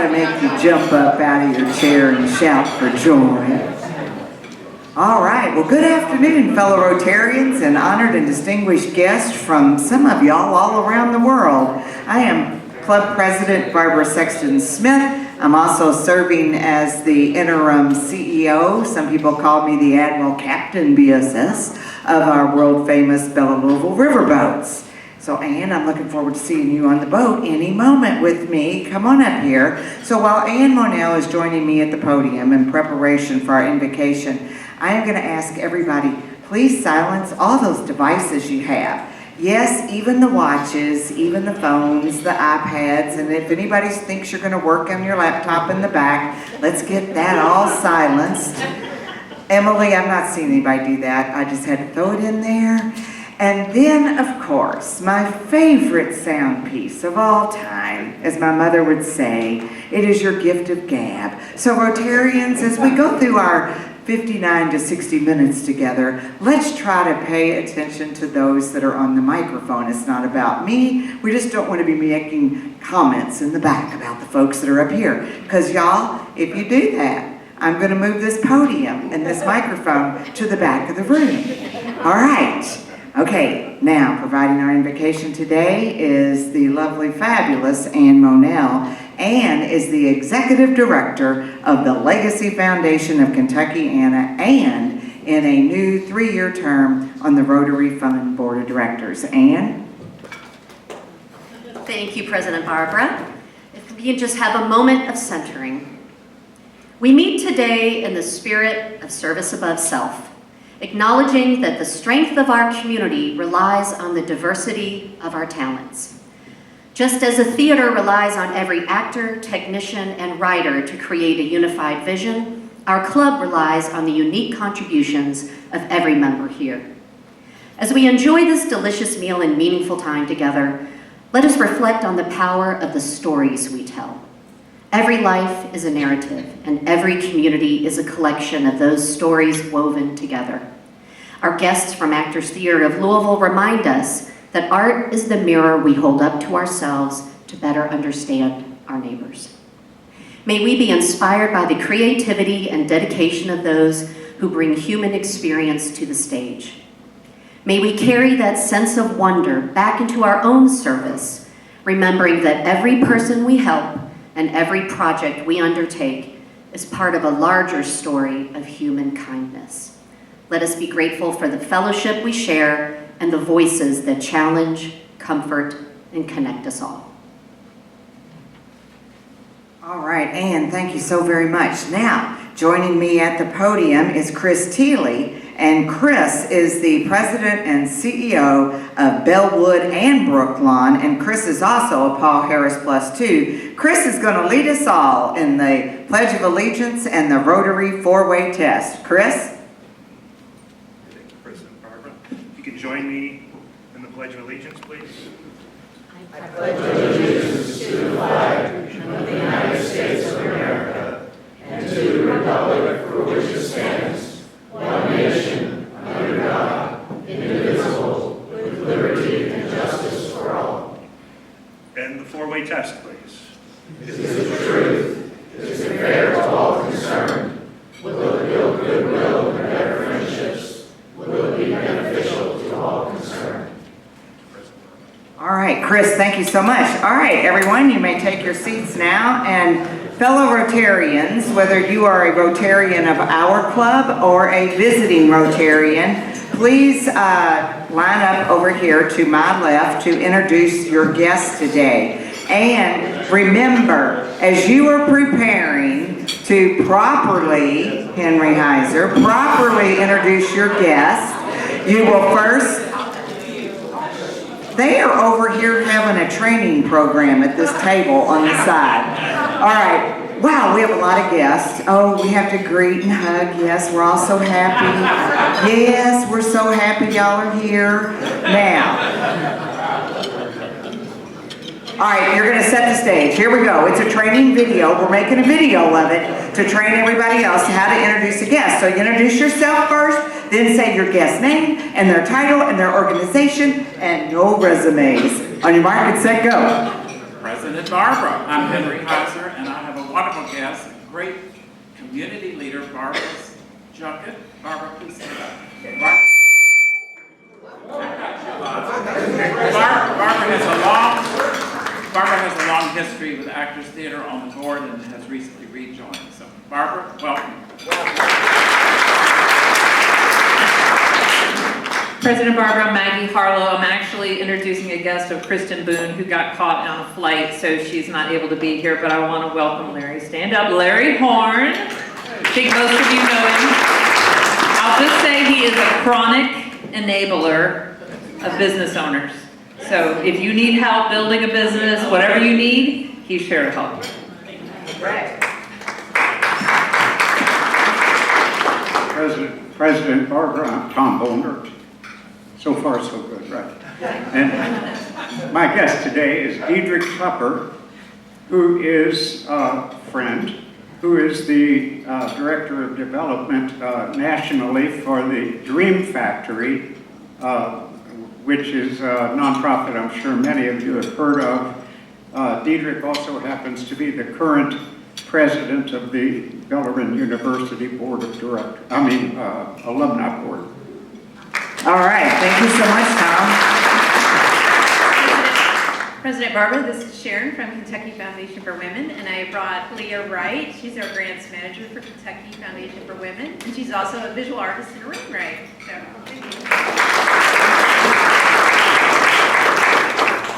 to make you jump up out of your chair and shout for joy. All right, well, good afternoon, fellow Rotarians and honored and distinguished guests from some of y'all all around the world. I am Club President Barbara Sexton Smith. I'm also serving as the interim CEO. Some people call me the Admiral Captain BSS of our world famous Bella Louisville riverboats. So Ann, I'm looking forward to seeing you on the boat any moment with me. Come on up here. So while Ann Monell is joining me at the podium in preparation for our invocation, I am going to ask everybody, please silence all those devices you have. Yes, even the watches, even the phones, the iPads, and if anybody thinks you're going to work on your laptop in the back, let's get that all silenced. Emily, I've not seen anybody do that. I just had to throw it in there. And then, of course, my favorite sound piece of all time, as my mother would say, it is your gift of gab. So Rotarians, as we go through our 59 to 60 minutes together, let's try to pay attention to those that are on the microphone. It's not about me. We just don't want to be making comments in the back about the folks that are up here. Because y'all, if you do that, I'm going to move this podium and this microphone to the back of the room. All right. Okay, now providing our invocation today is the lovely, fabulous Ann Monell. Ann is the Executive Director of the Legacy Foundation of Kentuckiana and in a new 3-year term on the Rotary Fund Board of Directors. Ann? Thank you, President Barbara. If we can just have a moment of centering. We meet today in the spirit of service above self, acknowledging that the strength of our community relies on the diversity of our talents. Just as a theater relies on every actor, technician, and writer to create a unified vision, our club relies on the unique contributions of every member here. As we enjoy this delicious meal and meaningful time together, let us reflect on the power of the stories we tell. Every life is a narrative, and every community is a collection of those stories woven together. Our guests from Actors Theater of Louisville remind us that art is the mirror we hold up to ourselves to better understand our neighbors. May we be inspired by the creativity and dedication of those who bring human experience to the stage. May we carry that sense of wonder back into our own service, remembering that every person we help and every project we undertake is part of a larger story of human kindness. Let us be grateful for the fellowship we share and the voices that challenge, comfort, and connect us all. All right, Ann, thank you so very much. Now, joining me at the podium is Chris Teeley, and Chris is the President and CEO of Bellwood and Brooklawn, and Chris is also a Paul Harris Plus 2. Chris is going to lead us all in the Pledge of Allegiance and the Rotary 4-way test. Chris? Thank you, President Barbara. If you can join me in the Pledge of Allegiance, please. I pledge allegiance to the flag of the United States of America and to the republic for which it stands, one nation, under God, indivisible, with liberty and justice for all. And the 4-way test, please. Is it the truth? Is it fair to all concerned? Will it build goodwill and better friendships? Will it be beneficial to all concerned? All right, Chris, thank you so much. All right, everyone, you may take your seats now. And fellow Rotarians, whether you are a Rotarian of our club or a visiting Rotarian, please line up over here to my left to introduce your guest today. And remember, as you are preparing to properly, Henry Heiser, properly introduce your guest, you will first. They are over here having a training program at this table on the side. All right. Wow, we have a lot of guests. Oh, we have to greet and hug. Yes, we're all so happy. Yes, we're so happy y'all are here. Now, all right, you're going to set the stage. Here we go. It's a training video. We're making a video of it to train everybody else how to introduce a guest. So you introduce yourself first, then say your guest's name and their title and their organization, and no resumes. On your mark, get set, go. President Barbara. I'm Henry Heiser, and I have a wonderful guest, a great community leader, Barbara Junkett. Barbara, please stand up. Barbara has a long history with Actors Theater on the board and has recently rejoined. So, Barbara, welcome. President Barbara, Maggie Harlow. I'm actually introducing a guest of Kristen Boone, who got caught on a flight, so she's not able to be here, but I want to welcome Larry. Stand up. Larry Horn. I think most of you know him. I'll just say he is a chronic enabler of business owners. So if you need help building a business, whatever you need, he's here to help you. President Barbara, I'm Tom Boner. So far, so good, right? And my guest today is Diedrich Tupper, who is a friend, who is the Director of Development nationally for the Dream Factory, which is a nonprofit I'm sure many of you have heard of. Diedrich also happens to be the current president of the Bellarmine University Board of Directors, Alumni Board. All right, thank you so much, Tom. President Barbara, this is Sharon from Kentucky Foundation for Women, and I brought Leah Wright. She's our grants manager for Kentucky Foundation for Women, and she's also a visual artist in her own right. So, thank you.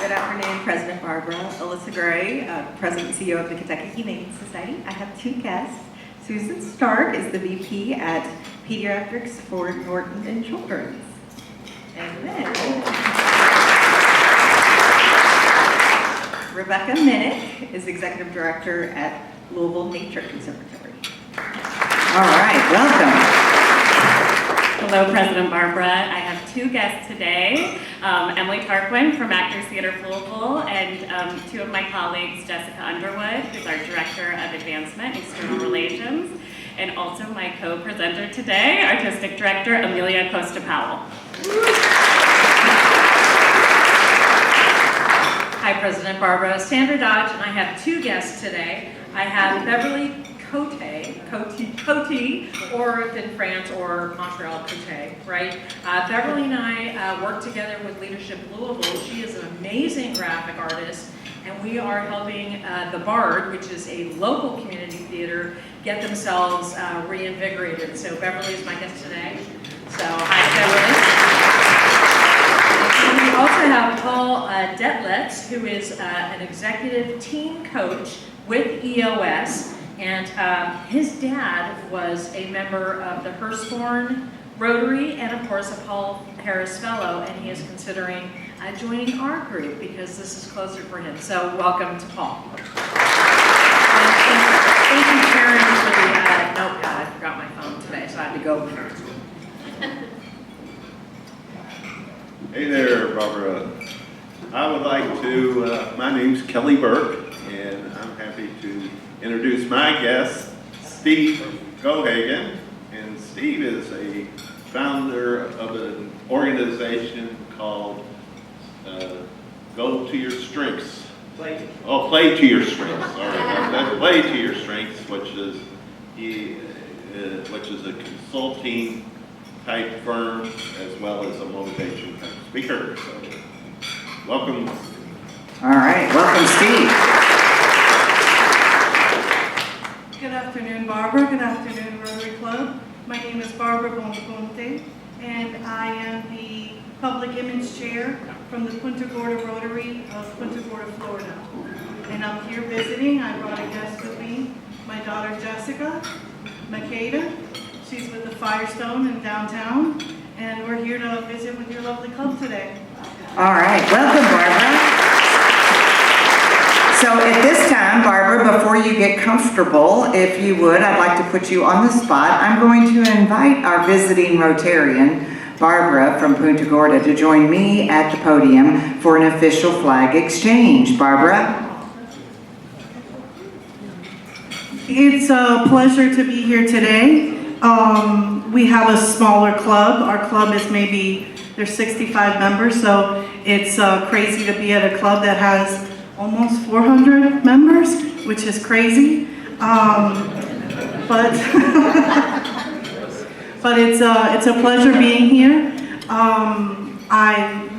Good afternoon, President Barbara. Alyssa Gray, President and CEO of the Kentucky Humane Society. I have two guests. Susan Stark is the VP at Pediatrics for Norton and Children's. And then Rebecca Minnick is Executive Director at Louisville Nature Conservatory. All right, welcome. Hello, President Barbara. I have two guests today, Emily Tarquin from Actors Theater of Louisville, and two of my colleagues, Jessica Underwood, who's our Director of Advancement, External Relations, and also my co-presenter today, Artistic Director, Amelia Acosta Powell. Hi, President Barbara. Sandra Dodge, and I have two guests today. I have Beverly Cote, or if in France, or Montreal Cote, right? Beverly and I work together with Leadership Louisville. She is an amazing graphic artist, and we are helping the Bard, which is a local community theater, get themselves reinvigorated. So Beverly is my guest today. So hi, Beverly. We also have Paul Detlitz, who is an executive team coach with EOS, and his dad was a member of the Hurstbourne Rotary, and of course a Paul Harris Fellow, and he is considering joining our group because this is closer for him. So welcome to Paul. Thank you, Karen, for the notepad. I forgot my phone today, so I had to go with her. Hey there, Barbara. I would like to, my name's Kelly Burke, and I'm happy to introduce my guest, Steve Gohagen. And Steve is a founder of an organization called Go to Your Strengths. Play to Your Strengths. Sorry about that. Play to Your Strengths, which is a consulting type firm as well as a motivation type speaker. So, welcome. All right, welcome, Steve. Good afternoon, Barbara. Good afternoon, Rotary Club. My name is Barbara Bonponte, and I am the Public Image Chair from the Punta Gorda Rotary of Punta Gorda, Florida. And I'm here visiting. I brought a guest with me, my daughter Jessica Makeda. She's with the Firestone in downtown, and we're here to visit with your lovely club today. All right, welcome, Barbara. So at this time, Barbara, before you get comfortable, if you would, I'd like to put you on the spot. I'm going to invite our visiting Rotarian, Barbara from Punta Gorda, to join me at the podium for an official flag exchange. Barbara? It's a pleasure to be here today. We have a smaller club. Our club is there's 65 members, so it's crazy to be at a club that has almost 400 members, which is crazy. But but it's a pleasure being here.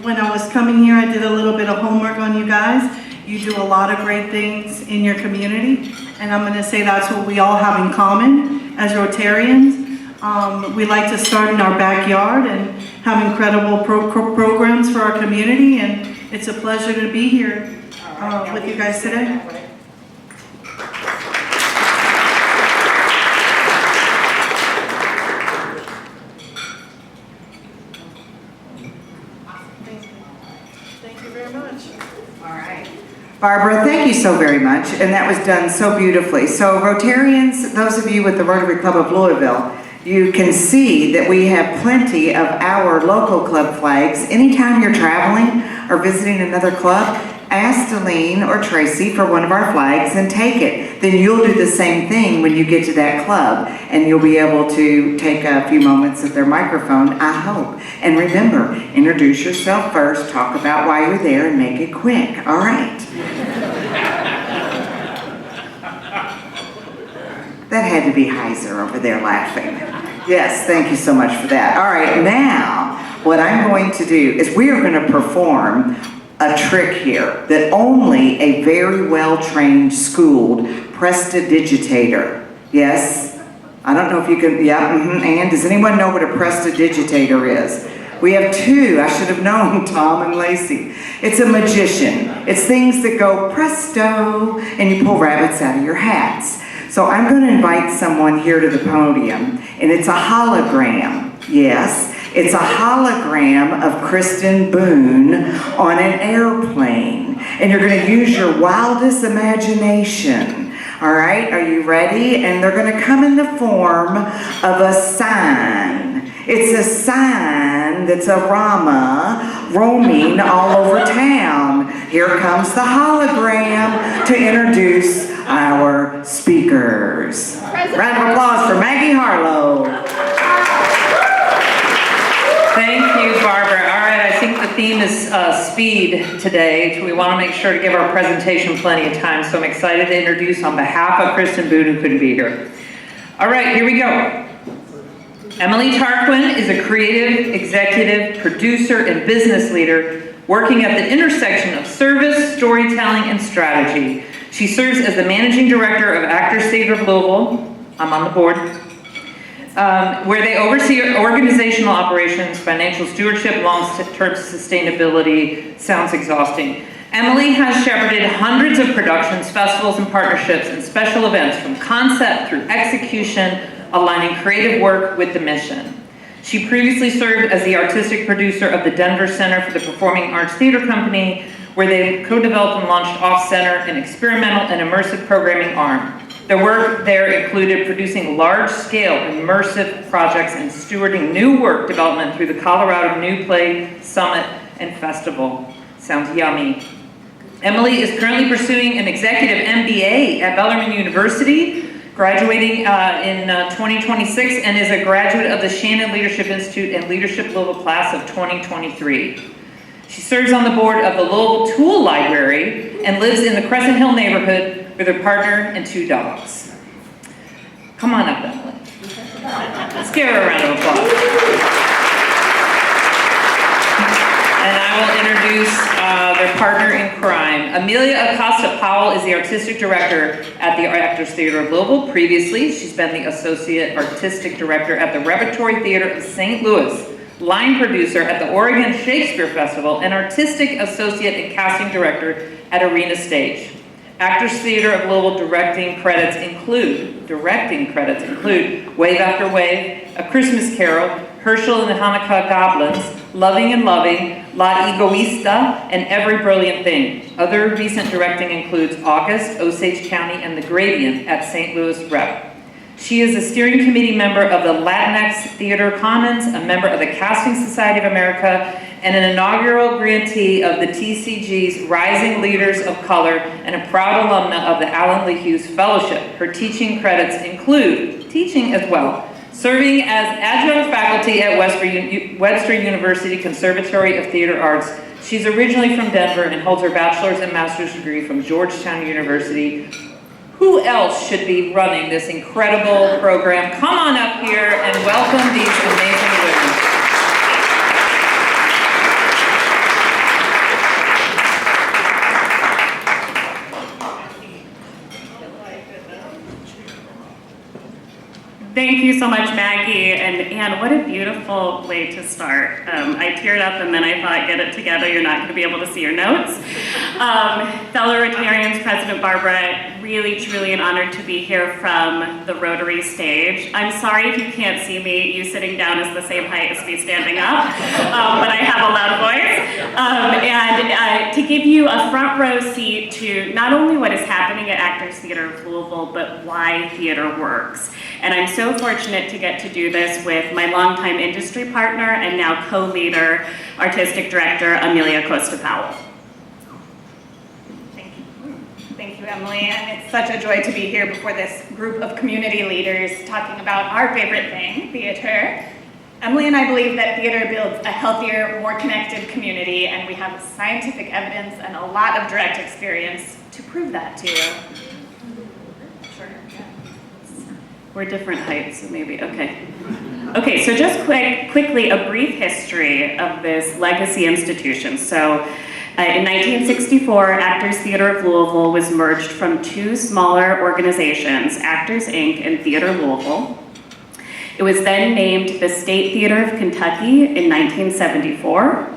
When I was coming here, I did a little bit of homework on you guys. You do a lot of great things in your community, and I'm going to say that's what we all have in common as Rotarians. We like to start in our backyard and have incredible programs for our community, and it's a pleasure to be here with you guys today. Thank you very much. All right. Barbara, thank you so very much, and that was done so beautifully. So Rotarians, those of you with the Rotary Club of Louisville, you can see that we have plenty of our local club flags. Anytime you're traveling or visiting another club, ask Deline or Tracy for one of our flags and take it. Then you'll do the same thing when you get to that club, and you'll be able to take a few moments of their microphone, I hope. And remember, introduce yourself first, talk about why you're there, and make it quick. All right. That had to be Heiser over there laughing. Yes, thank you so much for that. All right, now, what I'm going to do is we are going to perform a trick here that only a very well-trained, schooled prestidigitator, yes? I don't know if you can, yeah, and does anyone know what a prestidigitator is? We have two, I should have known, Tom and Lacey. It's a magician. It's things that go presto, and you pull rabbits out of your hats. So I'm going to invite someone here to the podium, and it's a hologram, yes? It's a hologram of Kristen Boone on an airplane, and you're going to use your wildest imagination. All right, are you ready? And they're going to come in the form of a sign. It's a sign that's a Rama roaming all over town. Here comes the hologram to introduce our speakers. Round of applause for Maggie Harlow. Thank you, Barbara. All right, I think the theme is speed today. So we want to make sure to give our presentation plenty of time. So I'm excited to introduce on behalf of Kristen Boone, who couldn't be here. All right, here we go. Emily Tarquin is a creative, executive, producer, and business leader working at the intersection of service, storytelling, and strategy. She serves as the managing director of Actors Theater of Louisville. I'm on the board. Where they oversee organizational operations, financial stewardship, long-term sustainability. Sounds exhausting. Emily has shepherded hundreds of productions, festivals, and partnerships, and special events from concept through execution, aligning creative work with the mission. She previously served as the artistic producer of the Denver Center for the Performing Arts Theater Company, where they co-developed and launched Off-Center, an experimental and immersive programming arm. Their work there included producing large-scale immersive projects and stewarding new work development through the Colorado New Play Summit and Festival. Sounds yummy. Emily is currently pursuing an executive MBA at Bellarmine University, graduating in 2026, and is a graduate of the Shannon Leadership Institute and Leadership Louisville class of 2023. She serves on the board of the Louisville Tool Library and lives in the Crescent Hill neighborhood with her partner and 2 dogs. Come on up, Emily. Let's give her a round of applause. And I will introduce their partner in crime. Amelia Acosta Powell is the artistic director at the Actors Theater of Louisville. Previously, she's been the associate artistic director at the Repertory Theater of St. Louis, line producer at the Oregon Shakespeare Festival, and artistic associate and casting director at Arena Stage. Actors Theater of Louisville directing credits include Wave After Wave, A Christmas Carol, Herschel and the Hanukkah Goblins, Loving and Loving, La Egoista, and Every Brilliant Thing. Other recent directing includes August, Osage County, and The Gradient at St. Louis Rep. She is a steering committee member of the Latinx Theater Commons, a member of the Casting Society of America, and an inaugural grantee of the TCG's Rising Leaders of Color, and a proud alumna of the Alan Lee Hughes Fellowship. Her teaching credits include teaching as well, serving as adjunct faculty at Webster University Conservatory of Theater Arts, She's originally from Denver and holds her bachelor's and master's degree from Georgetown University. Who else should be running this incredible program? Come on up here and welcome these amazing women. Thank you so much, Maggie, and Anne, what a beautiful way to start. I teared up and then I thought, get it together, you're not gonna be able to see your notes. Fellow Rotarians, President Barbara, really, truly an honor to be here from the Rotary stage. I'm sorry if you can't see me, you sitting down is the same height as me standing up, but I have a loud voice. And to give you a front row seat to not only what is happening at Actors Theater of Louisville, but why theater works. And I'm so fortunate to get to do this with my longtime industry partner and now co-leader, artistic director, Amelia Acosta Powell. Thank you, Emily, and it's such a joy to be here before this group of community leaders talking about our favorite thing, theater. Emily and I believe that theater builds a healthier, more connected community, and we have scientific evidence and a lot of direct experience to prove that to you. We're different heights, so maybe, okay. Okay, so just quickly, a brief history of this legacy institution. So in 1964, Actors Theater of Louisville was merged from two smaller organizations, Actors Inc. and Theater Louisville. It was then named the State Theater of Kentucky in 1974.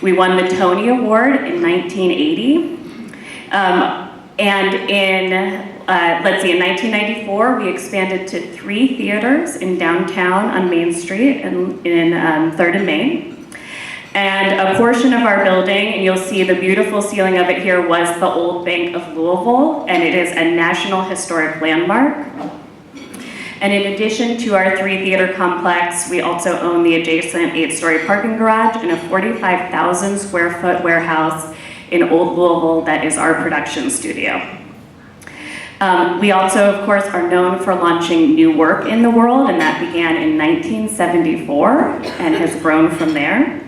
We won the Tony Award in 1980. And in 1994, we expanded to 3 theaters in downtown on Main Street in 3rd and Main. And a portion of our building, and you'll see the beautiful ceiling of it here, was the Old Bank of Louisville, and it is a National Historic Landmark. And in addition to our 3 theater complex, we also own the adjacent 8-story parking garage and a 45,000 square foot warehouse in Old Louisville that is our production studio. We also, of course, are known for launching new work in the world, and that began in 1974 and has grown from there.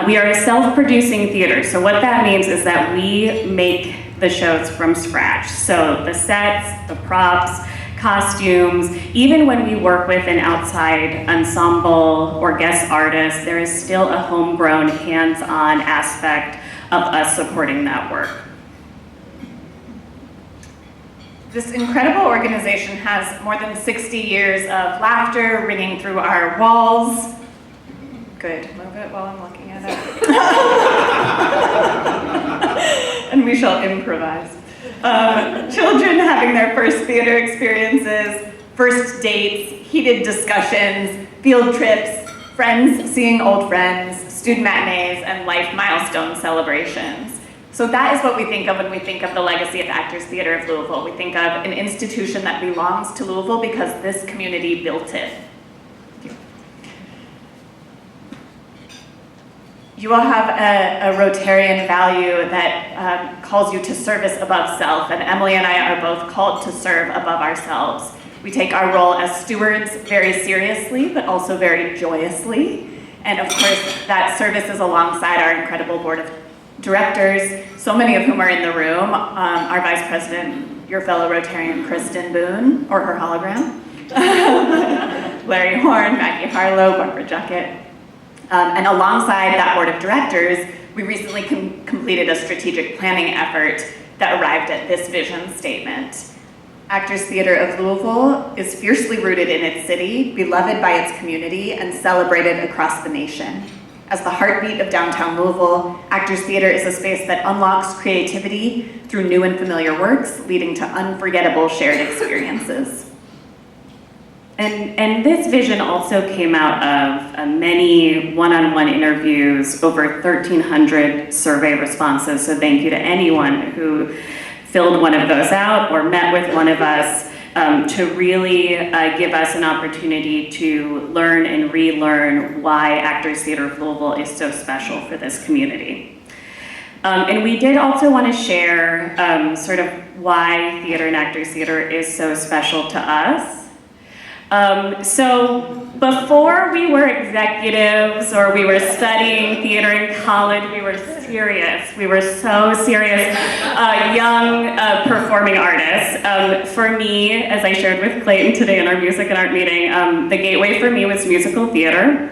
We are a self-producing theater, so what that means is that we make the shows from scratch. So the sets, the props, costumes, even when we work with an outside ensemble or guest artist, there is still a homegrown, hands-on aspect of us supporting that work. This incredible organization has more than 60 years of laughter ringing through our walls. Good, move it while I'm looking at it. And we shall improvise. Children having their first theater experiences, first dates, heated discussions, field trips, friends seeing old friends, student matinees, and life milestone celebrations. So that is what we think of when we think of the legacy of Actors Theater of Louisville. We think of an institution that belongs to Louisville because this community built it. You all have a Rotarian value that calls you to service above self, and Emily and I are both called to serve above ourselves. We take our role as stewards very seriously, but also very joyously. And of course, that service is alongside our incredible board of directors, so many of whom are in the room. Our Vice President, your fellow Rotarian, Kristen Boone, or her hologram. Larry Horn, Maggie Harlow, Barbara Juckett. And alongside that board of directors, we recently completed a strategic planning effort that arrived at this vision statement. Actors Theater of Louisville is fiercely rooted in its city, beloved by its community, and celebrated across the nation. As the heartbeat of downtown Louisville, Actors Theater is a space that unlocks creativity through new and familiar works, leading to unforgettable shared experiences. And this vision also came out of many one-on-one interviews, over 1,300 survey responses, so thank you to anyone who filled one of those out or met with one of us to really give us an opportunity to learn and relearn why Actors Theater of Louisville is so special for this community. And we did also want to share sort of why Theater and Actors Theater is so special to us. So before we were executives or we were studying theater in college, we were serious. We were so serious, young performing artists. For me, as I shared with Clayton today in our music and art meeting, the gateway for me was musical theater.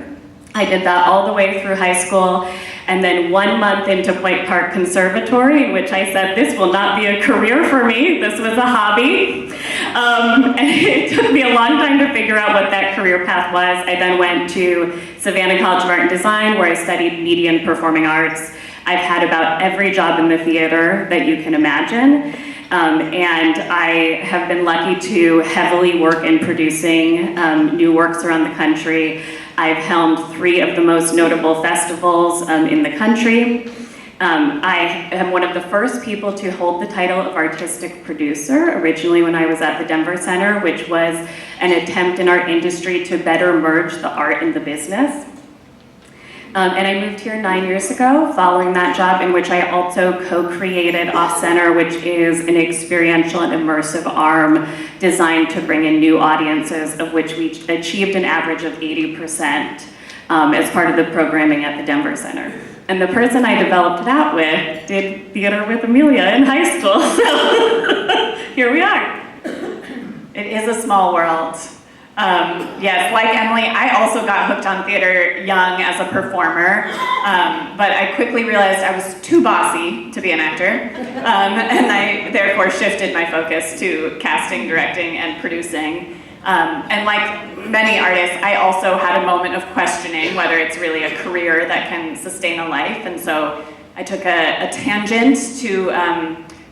I did that all the way through high school, and then 1 month into Point Park Conservatory, in which I said, this will not be a career for me, this was a hobby. And it took me a long time to figure out what that career path was. I then went to Savannah College of Art and Design, where I studied media and performing arts. I've had about every job in the theater that you can imagine. And I have been lucky to heavily work in producing new works around the country. I've helmed 3 of the most notable festivals in the country. I am one of the first people to hold the title of artistic producer, originally when I was at the Denver Center, which was an attempt in our industry to better merge the art and the business. And I moved here 9 years ago, following that job, in which I also co-created Off Center, which is an experiential and immersive arm designed to bring in new audiences, of which we achieved an average of 80% as part of the programming at the Denver Center. And the person I developed that with did theater with Amelia in high school, so here we are. It is a small world. Yes, like Emily, I also got hooked on theater young as a performer, but I quickly realized I was too bossy to be an actor, and I therefore shifted my focus to casting, directing, and producing. And like many artists, I also had a moment of questioning whether it's really a career that can sustain a life, and so I took a tangent to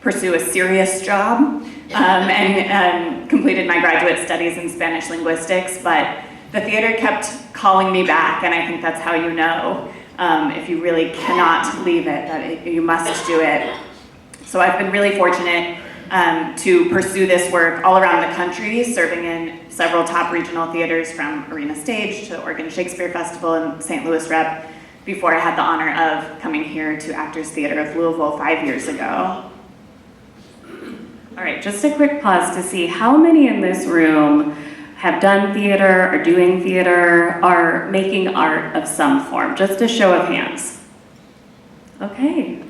pursue a serious job. And completed my graduate studies in Spanish linguistics, but the theater kept calling me back, and I think that's how you know if you really cannot leave it, that you must do it. So I've been really fortunate to pursue this work all around the country, serving in several top regional theaters, from Arena Stage to Oregon Shakespeare Festival and St. Louis Rep, before I had the honor of coming here to Actors Theater of Louisville 5 years ago. All right, just a quick pause to see how many in this room have done theater, are doing theater, are making art of some form. Just a show of hands. Okay,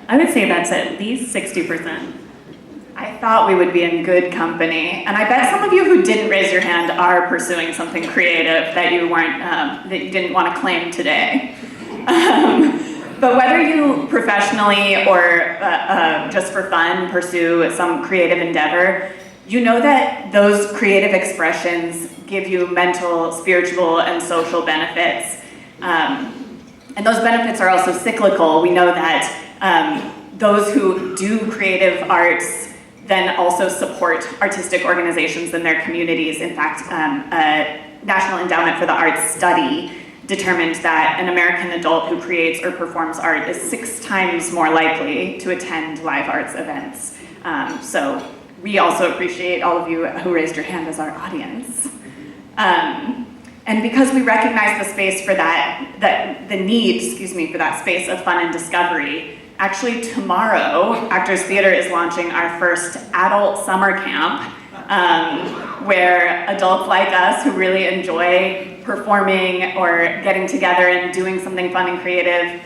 I would say that's at least 60%. I thought we would be in good company, and I bet some of you who didn't raise your hand are pursuing something creative that you weren't, that you didn't want to claim today. But whether you professionally or just for fun pursue some creative endeavor, you know that those creative expressions give you mental, spiritual, and social benefits. And those benefits are also cyclical. We know that those who do creative arts then also support artistic organizations in their communities. In fact, a National Endowment for the Arts study determined that an American adult who creates or performs art is 6 times more likely to attend live arts events. So we also appreciate all of you who raised your hand as our audience. And because we recognize the space for the need for that space of fun and discovery, actually tomorrow, Actors Theater is launching our first adult summer camp, where adults like us who really enjoy performing or getting together and doing something fun and creative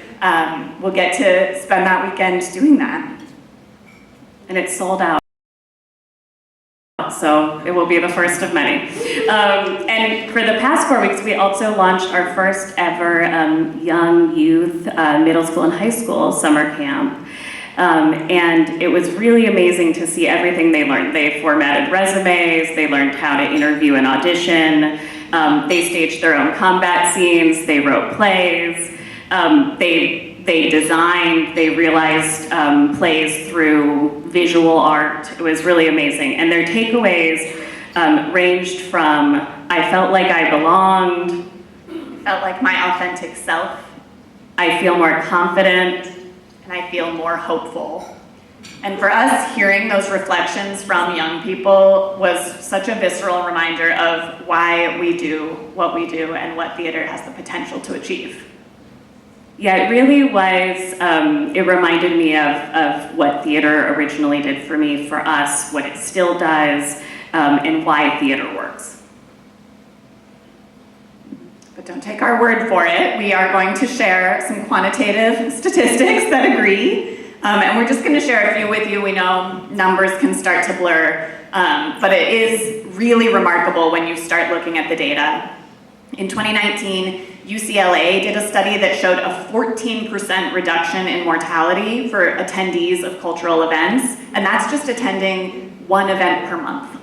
will get to spend that weekend doing that. And it's sold out, so it will be the first of many. And for the past 4 weeks, we also launched our first ever young youth middle school and high school summer camp. And it was really amazing to see everything they learned. They formatted resumes, they learned how to interview and audition, they staged their own combat scenes, they wrote plays, they designed, they realized plays through visual art. It was really amazing. And their takeaways ranged from, I felt like I belonged, felt like my authentic self, I feel more confident, and I feel more hopeful. And for us, hearing those reflections from young people was such a visceral reminder of why we do what we do and what theater has the potential to achieve. Yeah, it really was, it reminded me of what theater originally did for me, for us, what it still does, and why theater works. don't take our word for it. We are going to share some quantitative statistics that agree. And we're just going to share a few with you. We know numbers can start to blur, but it is really remarkable when you start looking at the data. In 2019, UCLA did a study that showed a 14% reduction in mortality for attendees of cultural events, and that's just attending one event per month.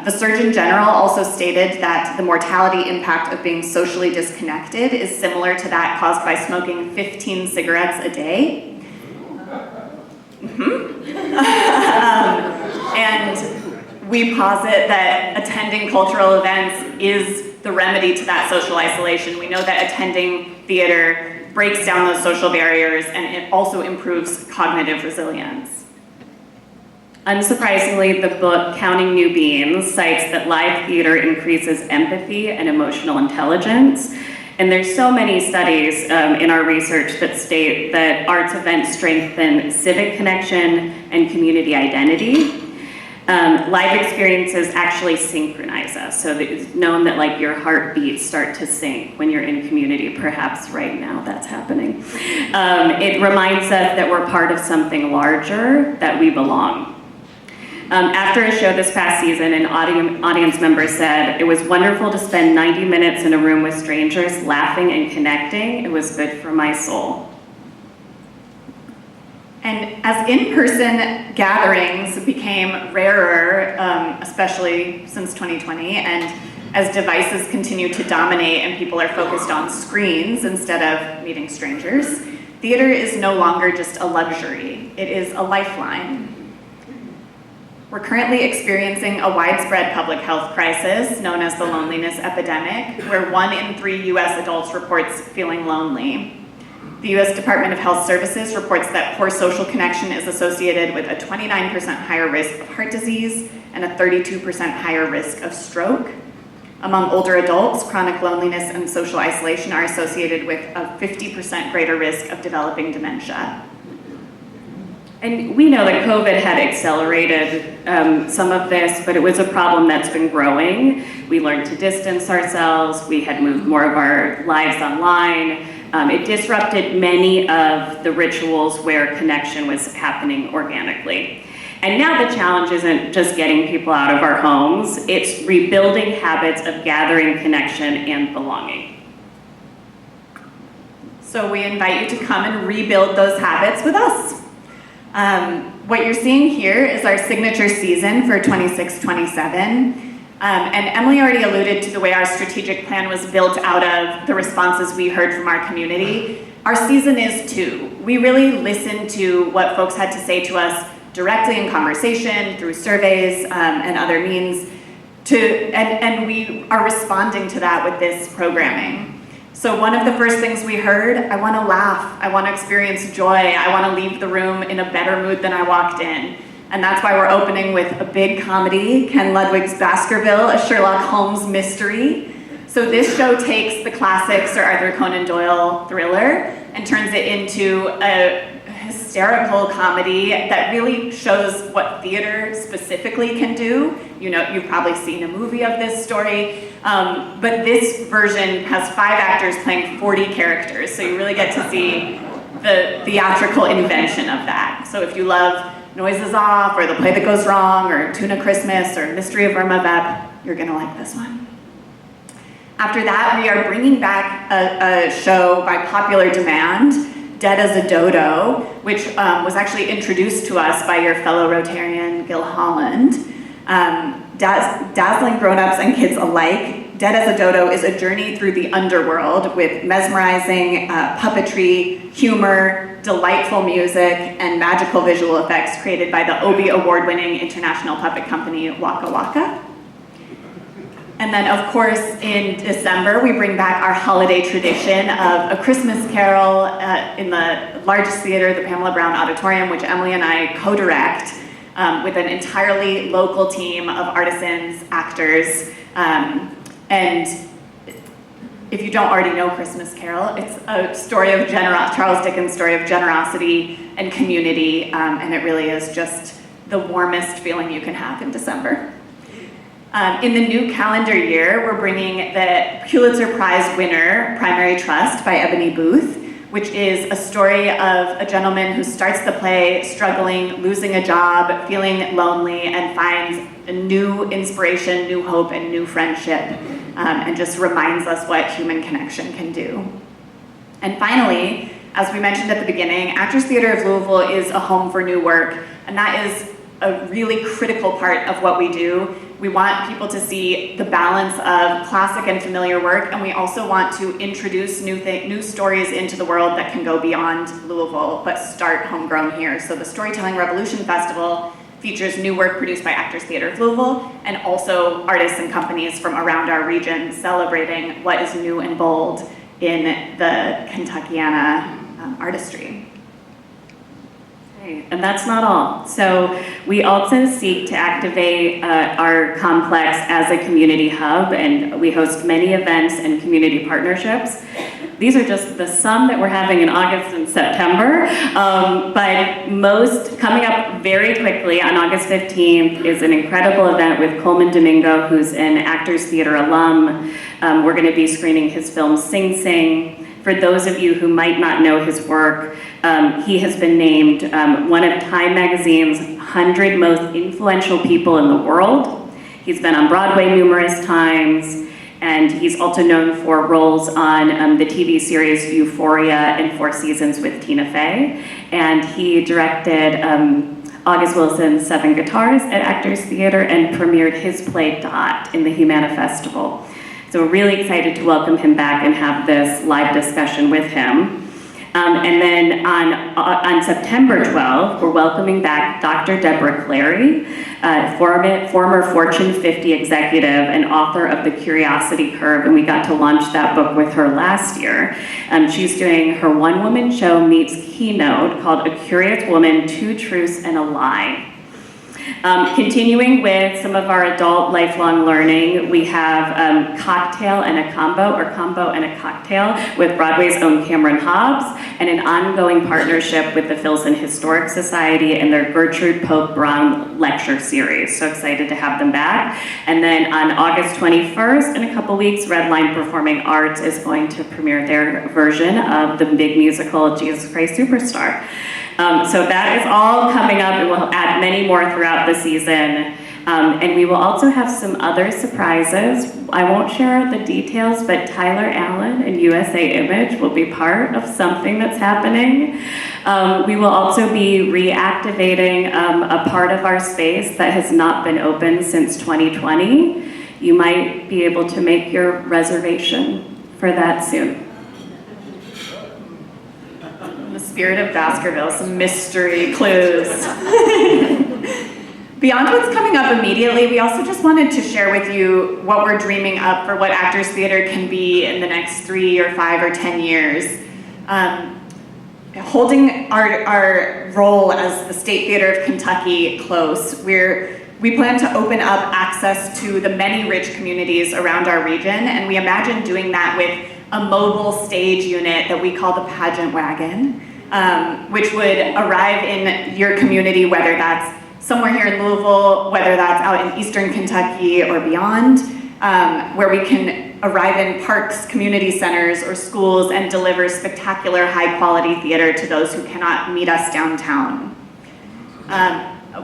The Surgeon General also stated that the mortality impact of being socially disconnected is similar to that caused by smoking 15 cigarettes a day. And we posit that attending cultural events is the remedy to that social isolation. We know that attending theater breaks down those social barriers and it also improves cognitive resilience. Unsurprisingly, the book Counting New Beans cites that live theater increases empathy and emotional intelligence. And there's so many studies in our research that state that arts events strengthen civic connection and community identity. Live experiences actually synchronize us. So it's known that like your heartbeats start to sync when you're in community. Perhaps right now that's happening. It reminds us that we're part of something larger, that we belong. After a show this past season, an audience member said, "It was wonderful to spend 90 minutes in a room with strangers, laughing and connecting. It was good for my soul." And as in-person gatherings became rarer, especially since 2020, and as devices continue to dominate and people are focused on screens instead of meeting strangers, theater is no longer just a luxury, it is a lifeline. We're currently experiencing a widespread public health crisis known as the loneliness epidemic, where 1 in 3 US adults reports feeling lonely. The US Department of Health Services reports that poor social connection is associated with a 29% higher risk of heart disease and a 32% higher risk of stroke. Among older adults, chronic loneliness and social isolation are associated with a 50% greater risk of developing dementia. And we know that COVID had accelerated some of this, but it was a problem that's been growing. We learned to distance ourselves. We had moved more of our lives online. It disrupted many of the rituals where connection was happening organically. And now the challenge isn't just getting people out of our homes, it's rebuilding habits of gathering, connection, and belonging. So we invite you to come and rebuild those habits with us. What you're seeing here is our signature season for 26-27. And Emily already alluded to the way our strategic plan was built out of the responses we heard from our community. Our season is too. We really listened to what folks had to say to us directly in conversation, through surveys, and other means, and we are responding to that with this programming. So one of the first things we heard, I want to laugh, I want to experience joy, I want to leave the room in a better mood than I walked in. And that's why we're opening with a big comedy, Ken Ludwig's Baskerville, a Sherlock Holmes mystery. So this show takes the classic Sir Arthur Conan Doyle thriller and turns it into a hysterical comedy that really shows what theater specifically can do. You know, you've probably seen a movie of this story, but this version has 5 actors playing 40 characters, so you really get to see the theatrical invention of that. So if you love Noises Off, or The Play That Goes Wrong, or Tuna Christmas, or Mystery of Irma Vep, you're gonna like this one. After that, we are bringing back a show by popular demand, Dead as a Dodo, which was actually introduced to us by your fellow Rotarian, Gil Holland. Dazzling grown-ups and kids alike, Dead as a Dodo is a journey through the underworld with mesmerizing puppetry, humor, delightful music, and magical visual effects created by the Obie award-winning international puppet company Waka Waka. And then, of course, in December, we bring back our holiday tradition of A Christmas Carol in the largest theater, the Pamela Brown Auditorium, which Emily and I co-direct with an entirely local team of artisans, actors, and if you don't already know Christmas Carol, it's a story of Charles Dickens' story of generosity and community, and it really is just the warmest feeling you can have in December. In the new calendar year, we're bringing the Pulitzer Prize winner, Primary Trust by Ebony Booth, which is a story of a gentleman who starts the play struggling, losing a job, feeling lonely, and finds a new inspiration, new hope, and new friendship, and just reminds us what human connection can do. And finally, as we mentioned at the beginning, Actors Theater of Louisville is a home for new work, and that is a really critical part of what we do. We want people to see the balance of classic and familiar work, and we also want to introduce new stories into the world that can go beyond Louisville, but start homegrown here. So the Storytelling Revolution Festival features new work produced by Actors Theater of Louisville, and also artists and companies from around our region celebrating what is new and bold in the Kentuckiana artistry. And that's not all. So we also seek to activate our complex as a community hub, and we host many events and community partnerships. These are just the some that we're having in August and September, but most coming up very quickly on August 15th is an incredible event with Coleman Domingo, who's an Actors Theater alum. We're going to be screening his film Sing Sing. For those of you who might not know his work, he has been named one of Time Magazine's 100 most influential people in the world. He's been on Broadway numerous times, and he's also known for roles on the TV series Euphoria and Four Seasons with Tina Fey. And he directed August Wilson's 7 Guitars at Actors Theater and premiered his play Dot in the Humana Festival. So we're really excited to welcome him back and have this live discussion with him. And then on September 12th, we're welcoming back Dr. Deborah Clary, former Fortune 50 executive and author of The Curiosity Curve, and we got to launch that book with her last year. She's doing her one-woman show meets keynote called A Curious Woman, Two Truths and a Lie. Continuing with some of our adult lifelong learning, we have Cocktail and a Combo, or Combo and a Cocktail, with Broadway's own Cameron Hobbs, and an ongoing partnership with the Filson Historic Society and their Gertrude Pope Brown lecture series. So excited to have them back. And then on August 21st, in a couple weeks, Redline Performing Arts is going to premiere their version of the big musical Jesus Christ Superstar. So that is all coming up, and we'll add many more throughout the season. And we will also have some other surprises. I won't share the details, but Tyler Allen and USA Image will be part of something that's happening. We will also be reactivating a part of our space that has not been open since 2020. You might be able to make your reservation for that soon. The spirit of Baskerville, some mystery clues. Beyond what's coming up immediately, we also just wanted to share with you what we're dreaming up for what Actors Theater can be in the next 3 or 5 or 10 years. Holding our role as the State Theater of Kentucky close, we plan to open up access to the many rich communities around our region, and we imagine doing that with a mobile stage unit that we call the Pageant Wagon, which would arrive in your community, whether that's somewhere here in Louisville, whether that's out in Eastern Kentucky or beyond, where we can arrive in parks, community centers, or schools and deliver spectacular high-quality theater to those who cannot meet us downtown.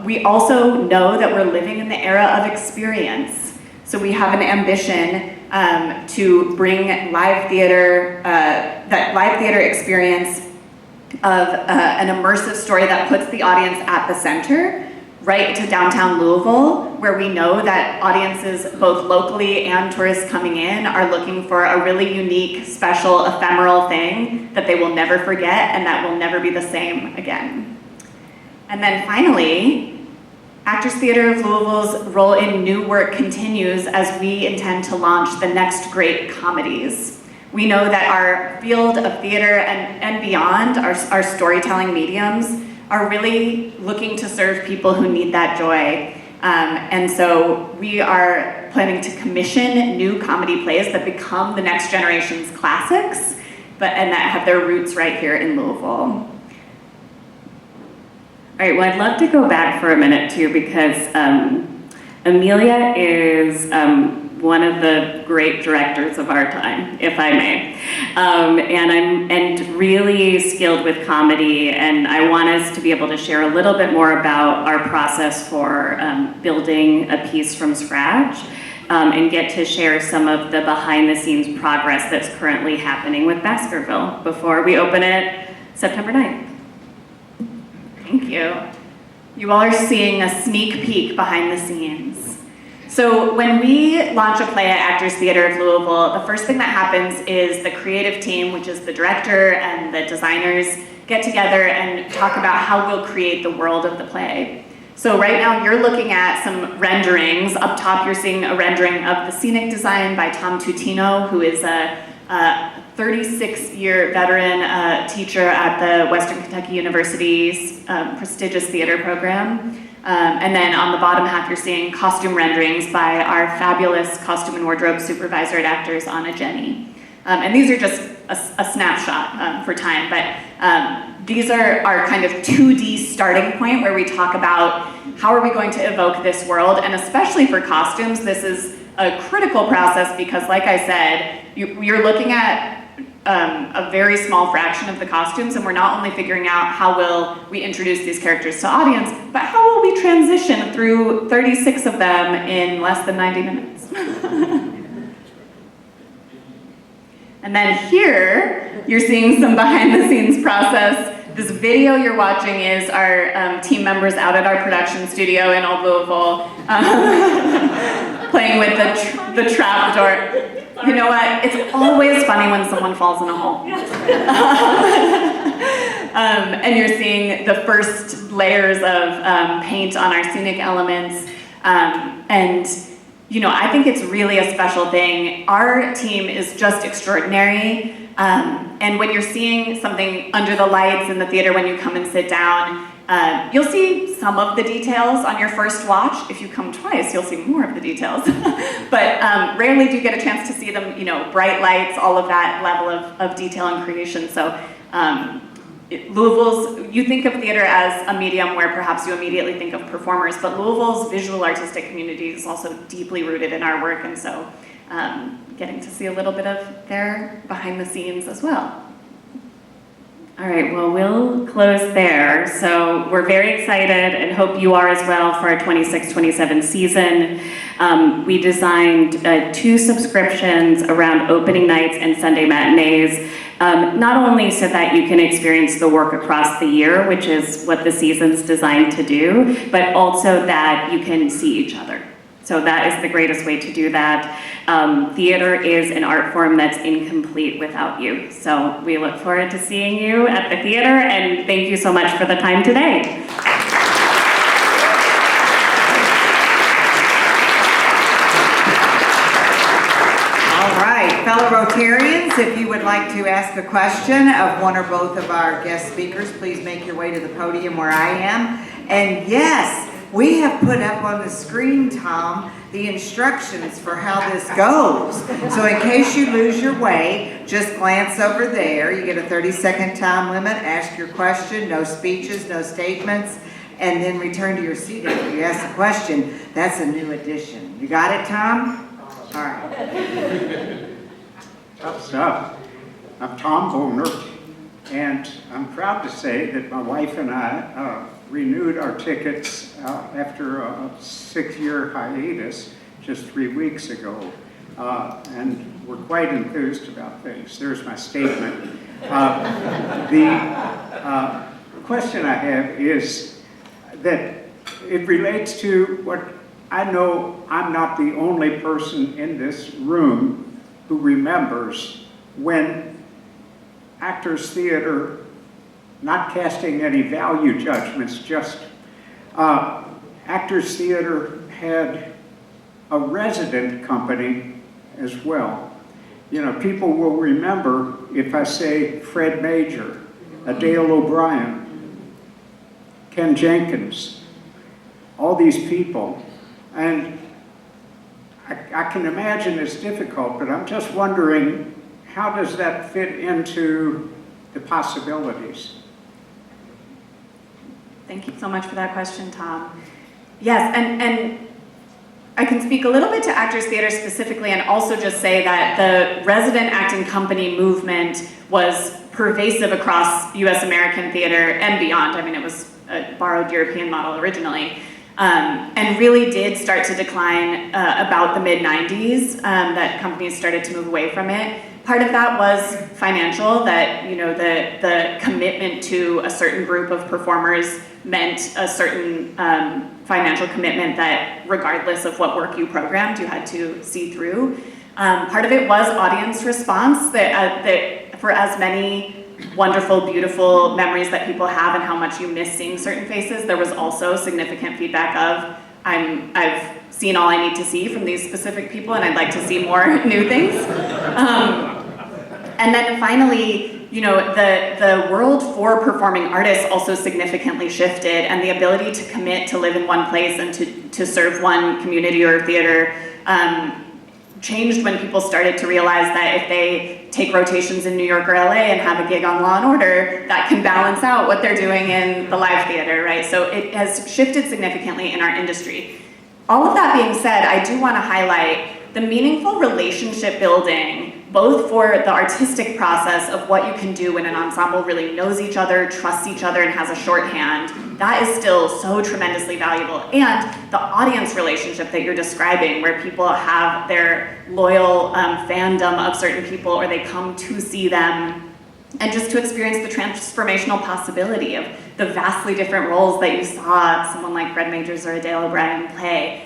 We also know that we're living in the era of experience. So we have an ambition to bring live theater, that live theater experience of an immersive story that puts the audience at the center, right to downtown Louisville, where we know that audiences, both locally and tourists coming in, are looking for a really unique, special, ephemeral thing that they will never forget and that will never be the same again. And then finally, Actors Theater of Louisville's role in new work continues as we intend to launch the next great comedies. We know that our field of theater and beyond, our storytelling mediums, are really looking to serve people who need that joy. And so we are planning to commission new comedy plays that become the next generation's classics, and that have their roots right here in Louisville. All right, well, I'd love to go back for a minute too, because Amelia is one of the great directors of our time, if I may. And really skilled with comedy, and I want us to be able to share a little bit more about our process for building a piece from scratch, and get to share some of the behind-the-scenes progress that's currently happening with Baskerville before we open it September 9th. Thank you. You all are seeing a sneak peek behind the scenes. So when we launch a play at Actors Theater of Louisville, the first thing that happens is the creative team, which is the director and the designers, get together and talk about how we'll create the world of the play. So right now you're looking at some renderings. Up top you're seeing a rendering of the scenic design by Tom Tutino, who is a 36-year veteran teacher at the Western Kentucky University's prestigious theater program. And then on the bottom half, you're seeing costume renderings by our fabulous costume and wardrobe supervisor at Actors, Anna Jenny. And these are just a snapshot for time, but these are our kind of 2D starting point where we talk about how are we going to evoke this world, and especially for costumes, this is a critical process because, like I said, you're looking at a very small fraction of the costumes, and we're not only figuring out how will we introduce these characters to audience, but how will we transition through 36 of them in less than 90 minutes. And then here, you're seeing some behind the scenes process. This video you're watching is our team members out at our production studio in Old Louisville, playing with the trap door. You know what? It's always funny when someone falls in a hole. And you're seeing the first layers of paint on our scenic elements. And you know, I think it's really a special thing. Our team is just extraordinary. And when you're seeing something under the lights in the theater when you come and sit down, you'll see some of the details on your first watch. If you come twice, you'll see more of the details. But rarely do you get a chance to see them, you know, bright lights, all of that level of detail and creation. So Louisville's, you think of theater as a medium where perhaps you immediately think of performers, but Louisville's visual artistic community is also deeply rooted in our work, and so getting to see a little bit of their behind the scenes as well. All right, well, we'll close there. So we're very excited and hope you are as well for our 26-27 season. We designed 2 subscriptions around opening nights and Sunday matinees, not only so that you can experience the work across the year, which is what the season's designed to do, but also that you can see each other. So that is the greatest way to do that. Theater is an art form that's incomplete without you. So we look forward to seeing you at the theater, and thank you so much for the time today. All right, fellow Rotarians, if you would like to ask a question of one or both of our guest speakers, please make your way to the podium where I am. And yes, we have put up on the screen, Tom, the instructions for how this goes. So in case you lose your way, just glance over there. You get a 30-second time limit, ask your question, no speeches, no statements, and then return to your seat after you ask the question. That's a new addition. You got it, Tom? All right. Tough stuff. I'm Tom Boner, and I'm proud to say that my wife and I renewed our tickets after a 6-year hiatus just 3 weeks ago, and we're quite enthused about things. There's my statement. The question I have is that it relates to what I know I'm not the only person in this room who remembers when Actors Theater, not casting any value judgments, just Actors Theater had a resident company as well. You know, people will remember if I say Fred Major, Adele O'Brien, Ken Jenkins, all these people. And I can imagine it's difficult, but I'm just wondering, how does that fit into the possibilities? Thank you so much for that question, Tom. Yes, and I can speak a little bit to Actors Theater specifically and also just say that the resident acting company movement was pervasive across US American theater and beyond. I mean, it was a borrowed European model originally. And really did start to decline about the mid-90s, that companies started to move away from it. Part of that was financial, that the commitment to a certain group of performers meant a certain financial commitment that regardless of what work you programmed, you had to see through. Part of it was audience response, that for as many wonderful, beautiful memories that people have and how much you miss seeing certain faces, there was also significant feedback of, I've seen all I need to see from these specific people and I'd like to see more new things. And then finally, the world for performing artists also significantly shifted, and the ability to commit to live in one place and to serve one community or theater changed when people started to realize that if they take rotations in New York or LA and have a gig on Law and Order, that can balance out what they're doing in the live theater, right? So it has shifted significantly in our industry. All of that being said, I do want to highlight the meaningful relationship building, both for the artistic process of what you can do when an ensemble really knows each other, trusts each other, and has a shorthand. That is still so tremendously valuable. And the audience relationship that you're describing, where people have their loyal fandom of certain people, or they come to see them, and just to experience the transformational possibility of the vastly different roles that you saw someone like Fred Majors or Adele O'Brien play.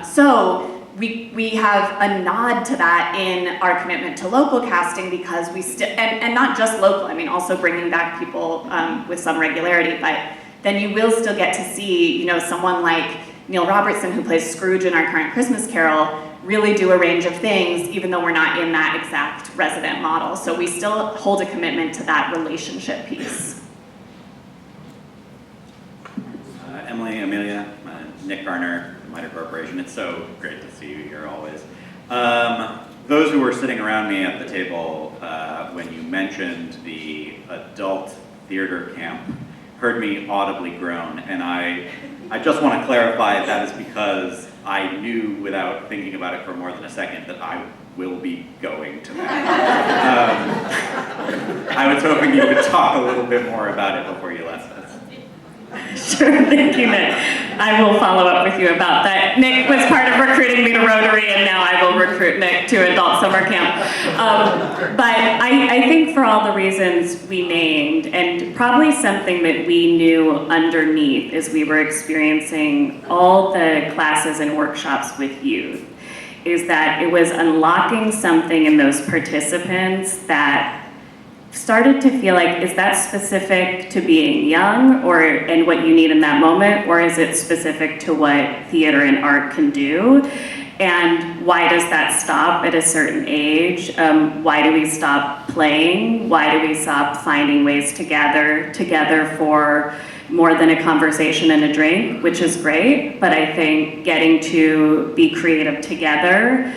So we have a nod to that in our commitment to local casting, because we still, and not just local, I mean also bringing back people with some regularity, but then you will still get to see, someone like Neil Robertson, who plays Scrooge in our current Christmas Carol, really do a range of things, even though we're not in that exact resident model. So we still hold a commitment to that relationship piece. Emily, Amelia, Nick Garner, Miter Corporation. It's so great to see you here always. Those who were sitting around me at the table when you mentioned the adult theater camp heard me audibly groan, and I just want to clarify that is because I knew without thinking about it for more than a second that I will be going to that. I was hoping you would talk a little bit more about it before you left us. Sure, thank you, Nick. I will follow up with you about that. Nick was part of recruiting me to Rotary, and now I will recruit Nick to adult summer camp. But I think for all the reasons we named, and probably something that we knew underneath as we were experiencing all the classes and workshops with youth, is that it was unlocking something in those participants that started to feel like, is that specific to being young and what you need in that moment, or is it specific to what theater and art can do? And why does that stop at a certain age? Why do we stop playing? Why do we stop finding ways to gather together for more than a conversation and a drink, which is great, but I think getting to be creative together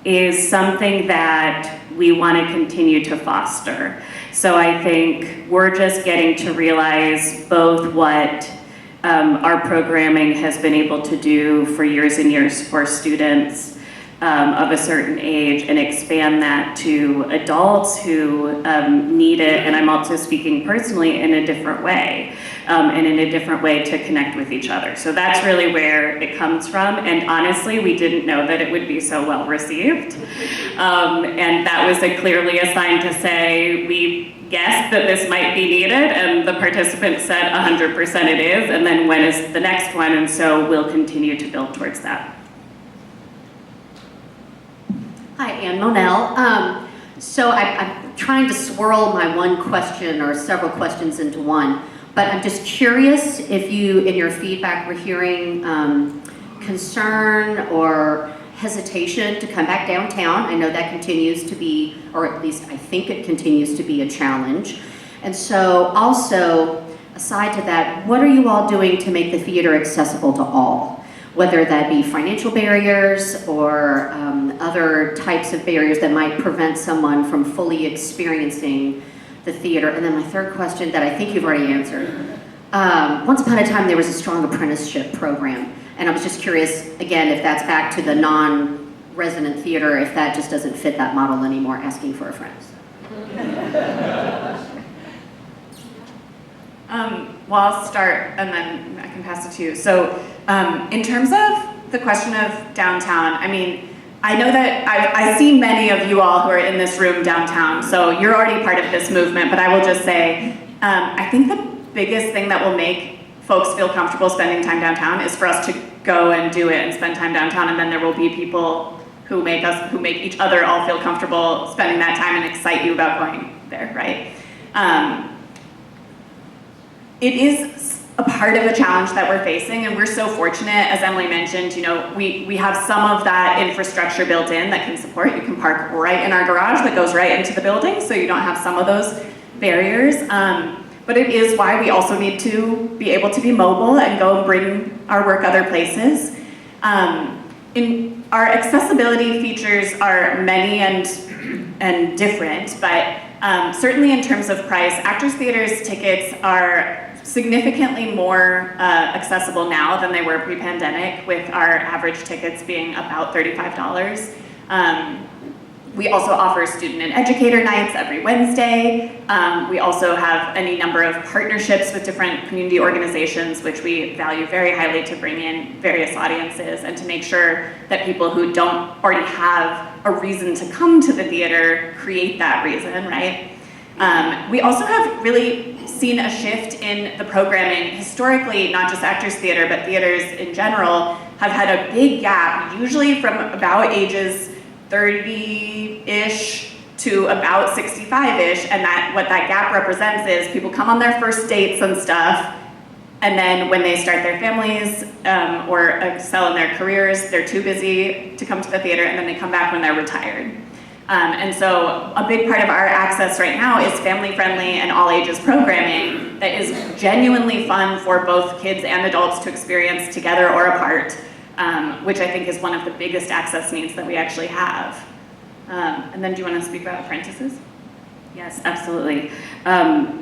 is something that we want to continue to foster. So I think we're just getting to realize both what our programming has been able to do for years and years for students of a certain age, and expand that to adults who need it, and I'm also speaking personally, in a different way, and in a different way to connect with each other. So that's really where it comes from, and honestly, we didn't know that it would be so well received. And that was clearly a sign to say, we guessed that this might be needed, and the participants said 100% it is, and then when is the next one, and so we'll continue to build towards that. Hi, Ann Monell. So I'm trying to swirl my one question or several questions into one, but I'm just curious if you, in your feedback, were hearing concern or hesitation to come back downtown. I know that continues to be, or at least I think it continues to be a challenge. And so also, aside to that, what are you all doing to make the theater accessible to all? Whether that be financial barriers or other types of barriers that might prevent someone from fully experiencing the theater. And then my third question that I think you've already answered. Once upon a time, there was a strong apprenticeship program. And I was just curious, again, if that's back to the non-resident theater, if that just doesn't fit that model anymore, asking for a friend. Well, I'll start and then I can pass it to you. So in terms of the question of downtown, I mean, I know that I see many of you all who are in this room downtown, so you're already part of this movement, but I will just say, I think the biggest thing that will make folks feel comfortable spending time downtown is for us to go and do it and spend time downtown, and then there will be people who make each other all feel comfortable spending that time and excite you about going there, right? It is a part of the challenge that we're facing, and we're so fortunate, as Emily mentioned, you know, we have some of that infrastructure built in that can support. You can park right in our garage that goes right into the building, so you don't have some of those barriers. But it is why we also need to be able to be mobile and go and bring our work other places. Our accessibility features are many and different, but certainly in terms of price, Actors Theater's tickets are significantly more accessible now than they were pre-pandemic, with our average tickets being about $35. We also offer student and educator nights every Wednesday. We also have any number of partnerships with different community organizations, which we value very highly, to bring in various audiences and to make sure that people who don't already have a reason to come to the theater create that reason, right? We also have really seen a shift in the programming. Historically, not just Actors Theater, but theaters in general have had a big gap, usually from about ages 30-ish to about 65-ish, and what that gap represents is people come on their first dates and stuff, and then when they start their families or excel in their careers, they're too busy to come to the theater, and then they come back when they're retired. And so a big part of our access right now is family-friendly and all-ages programming that is genuinely fun for both kids and adults to experience together or apart, which I think is one of the biggest access needs that we actually have. And then do you want to speak about apprentices? Yes, absolutely.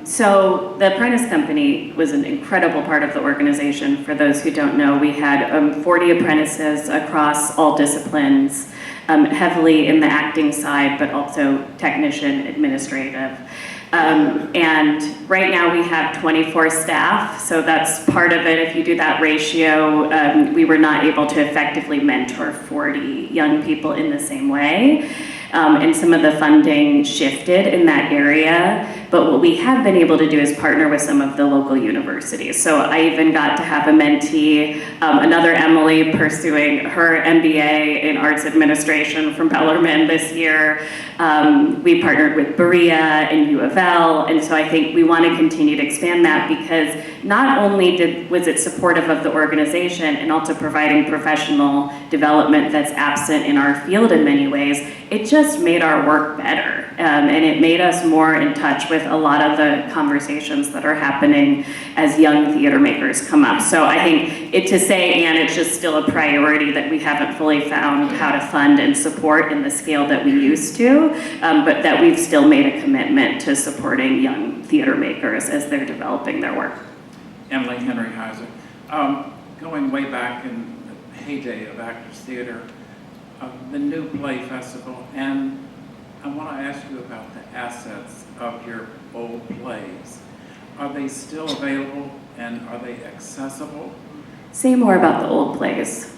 So the Apprentice Company was an incredible part of the organization. For those who don't know, we had 40 apprentices across all disciplines, heavily in the acting side, but also technician, administrative. And right now we have 24 staff, so that's part of it. If you do that ratio, we were not able to effectively mentor 40 young people in the same way. And some of the funding shifted in that area. But what we have been able to do is partner with some of the local universities. So I even got to have a mentee, another Emily pursuing her MBA in arts administration from Bellarmine this year. We partnered with Berea and U of L, and so I think we want to continue to expand that, because not only was it supportive of the organization and also providing professional development that's absent in our field in many ways, it just made our work better. And it made us more in touch with a lot of the conversations that are happening as young theater makers come up. So I think to say, and it's just still a priority that we haven't fully found how to fund and support in the scale that we used to, but that we've still made a commitment to supporting young theater makers as they're developing their work. Emily Henry Heiser. Going way back in the heyday of Actors Theater, the New Play Festival, and I want to ask you about the assets of your old plays. Are they still available, and are they accessible? Say more about the old plays.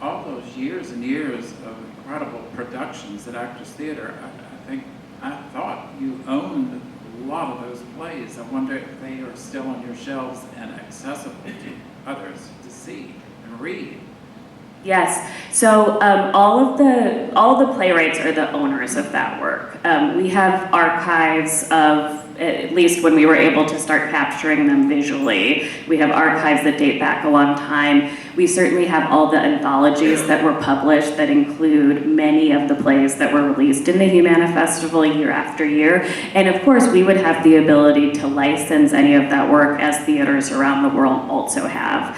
All those years and years of incredible productions at Actors Theater, I thought you owned a lot of those plays. I wonder if they are still on your shelves and accessible to others to see and read. Yes, so all of the playwrights are the owners of that work. We have archives of, at least when we were able to start capturing them visually, we have archives that date back a long time. We certainly have all the anthologies that were published that include many of the plays that were released in the Humana Festival year after year. And of course, we would have the ability to license any of that work, as theaters around the world also have.